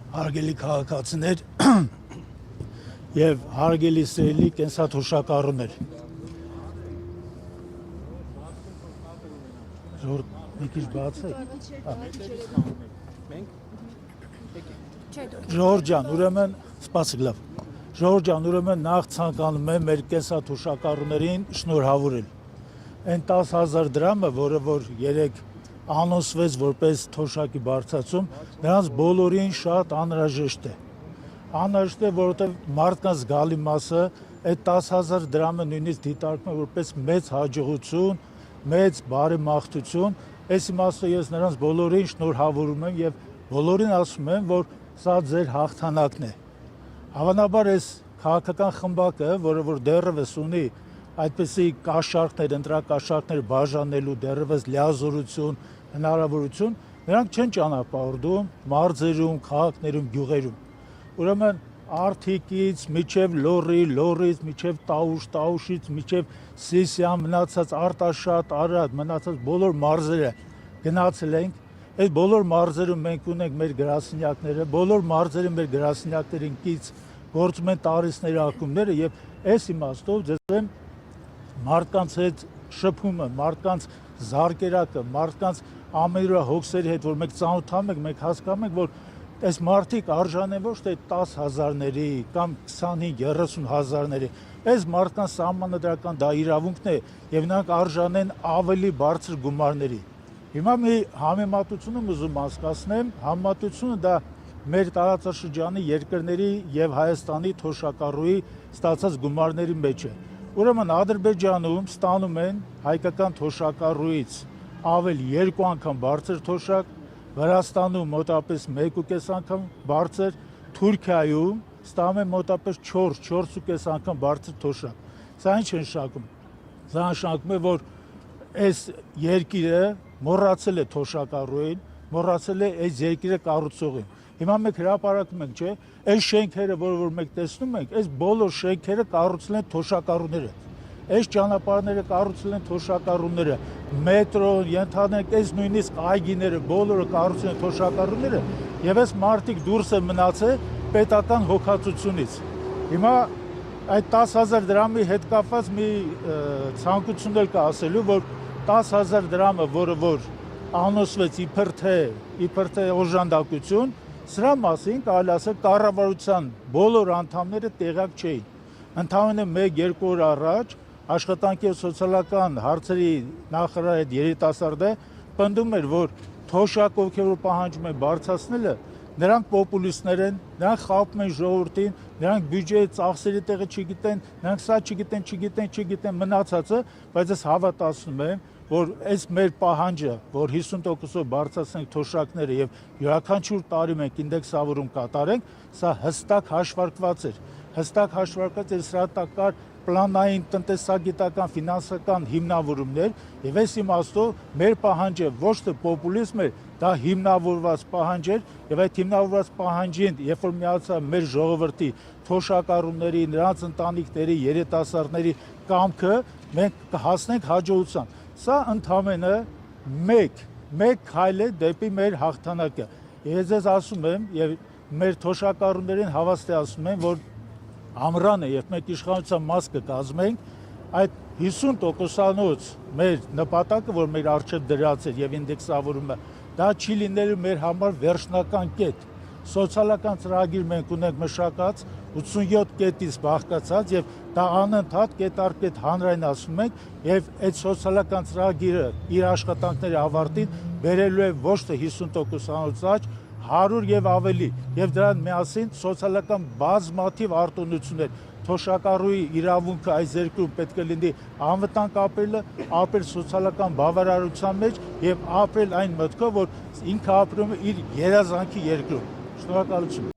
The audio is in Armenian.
Հարգելի քաղաքացիներ եւ հարգելի սիրելի կենսաթոշակառուներ։ Մի քիչ բացեք։ Ժողովուրդ ջան, ուրեմն սպասեք լավ։ Ժողովուրդ ջան, ուրեմն նախ ցանկանում եմ մեր կենսաթոշակառուներին շնորհավորել։ Այն 10,000 դրամը, որը որ երեք անոնսվեց որպես թոշակի բարձրացում, նրանց բոլորին շատ անհրաժեշտ է։ Անհրաժեշտ է, որովհետև մարդկանց զգալի մասը այդ 10,000 դրամը նույնիսկ դիտարկում է որպես մեծ հաջողություն, մեծ բարեմաղթություն։ Այս իմաստով ես նրանց բոլորին շնորհավորում եմ եւ բոլորին ասում եմ, որ սա ձեր հաղթանակն է։ Հավանաբար այս քաղաքական խմբակը, որը որ դեռևս ունի այդպիսի կաշառքներ, ընտրակաշառքներ բաժանելու դեռևս լիազորություն, հնարավորություն, նրանք չեն ճանապարհորդում մարզերում, քաղաքներում, գյուղերում։ Ուրեմն Արթիկից մինչև Լոռի, Լոռից մինչև Տաուշ, Տաուշից մինչև Սիսիան, մնացած Արտաշատ, Արադ, մնացած բոլոր մարզերը գնացել ենք։ Այդ բոլոր մարզերում մենք ունենք մեր գրասենյակները, բոլոր մարզերը մեր գրասենյակներին կից գործում են տարիցների ակումբները եւ այս իմաստով ձեզ եմ մարդկանց հետ շփումը, մարդկանց զարկերակը, մարդկանց ամենուր հոգսերի հետ, որ մենք ծանոթանում ենք, մենք հասկանում ենք, որ այս մարդիկ արժան են ոչ թե 10,000-ների կամ 25-30 հազարների, այս մարդկանց սահմանադրական դա իրավունքն է եւ նրանք արժան են ավելի բարձր գումարների։ Հիմա մի համեմատություն եմ ուզում անցկացնեմ, համեմատությունը դա մեր տարածաշրջանի երկրների եւ Հայաստանի թոշակառուի ստացած գումարների մեջ է։ Ուրեմն Ադրբեջանում ստանում են հայկական թոշակառուից ավել 2 անգամ բարձր թոշակ, Վրաստանում մոտավորապես 1.5 անգամ բարձր, Թուրքիայում ստանում են մոտավորապես 4.5 անգամ բարձր թոշակ։ Սա ինչ է նշանակում։ Սա նշանակում է, որ այս երկիրը մոռացել է թոշակառուին, մոռացել է այս երկիրը կառուցողին։ Հիմա մենք հրապարակում ենք, չէ՞, այս շենքերը, որ մենք տեսնում ենք, այս բոլոր շենքերը կառուցել են թոշակառուները։ Այս ճանապարհները կառուցել են թոշակառուները, մետրոն, ենթադրենք այս նույնիսկ այգիները, բոլորը կառուցել են թոշակառուները, եւ այս մարդիկ դուրս են մնացել պետական հոգացությունից։ Հիմա այդ 10,000 դրամի հետ կապված մի ցանկություն էլ կա ասելու, որ 10,000 դրամը, որը որ անոսվեց իբր թե օժանդակություն, սրա մասին կարելի ասել կառավարության բոլոր անդամները տեղյակ չէին։ Ընդհանրապես 1-2 օր առաջ աշխատանքի եւ սոցիալական հարցերի նախարար այդ երիտասարդը պնդում էր, որ թոշակ ովքեր որ պահանջում են բարձրացնելը, նրանք պոպուլիստներ են, նրանք խաբում են ժողովրդին, նրանք բյուջեի ծախսերի տեղը չգիտեն, նրանք սա չգիտեն մնացածը, բայց ես հավատացնում եմ, որ այս մեր պահանջը, որ 50%-ով բարձրացնենք թոշակները եւ յուրաքանչյուր տարի մենք ինդեքսավորում կատարենք, սա հստակ հաշվարկված էր։ Հստակ հաշվարկված էր սրա տակ կար պլանային տնտեսագիտական, ֆինանսական հիմնավորումներ եւ այս իմաստով մեր պահանջը ոչ թե պոպուլիզմ էր, դա հիմնավորված պահանջ էր եւ այդ հիմնավորված պահանջին, երբ որ միացավ մեր ժողովրդի թոշակառուների, նրանց ընտանիքների, երիտասարդների կամքը, մենք կհասնենք հաջողության։ Սա ընդամենը մեկ քայլ է դեպի մեր հաղթանակը։ Ես ձեզ ասում եմ եւ մեր թոշակառուներին հավաստիացնում եմ, որ ամռանը, երբ մենք իշխանության մաս կկազմենք, այդ 50%-անոց մեր նպատակը, որ մեր առջև դրած էր եւ ինդեքսավորումը, դա չի լինելու մեր համար վերջնական կետ։ Սոցիալական ծրագիր մենք ունենք մշակած 87 կետից բաղկացած եւ դա անընդհատ կետ առ կետ հանրայնացնում ենք եւ այդ սոցիալական ծրագիրը իր աշխատանքների ավարտին բերելու է ոչ թե 50%-անոց աճ, 100 եւ ավելի եւ դրան միասին սոցիալական բազմաթիվ արտոնություններ թոշակառուի իրավունքը այս երկրում պետք է լինի անվտանգ ապրել սոցիալական բավարարության մեջ եւ ապրել այն մտքով, որ ինքը ապրում է իր երազանքի երկրում։ Շնորհակալություն։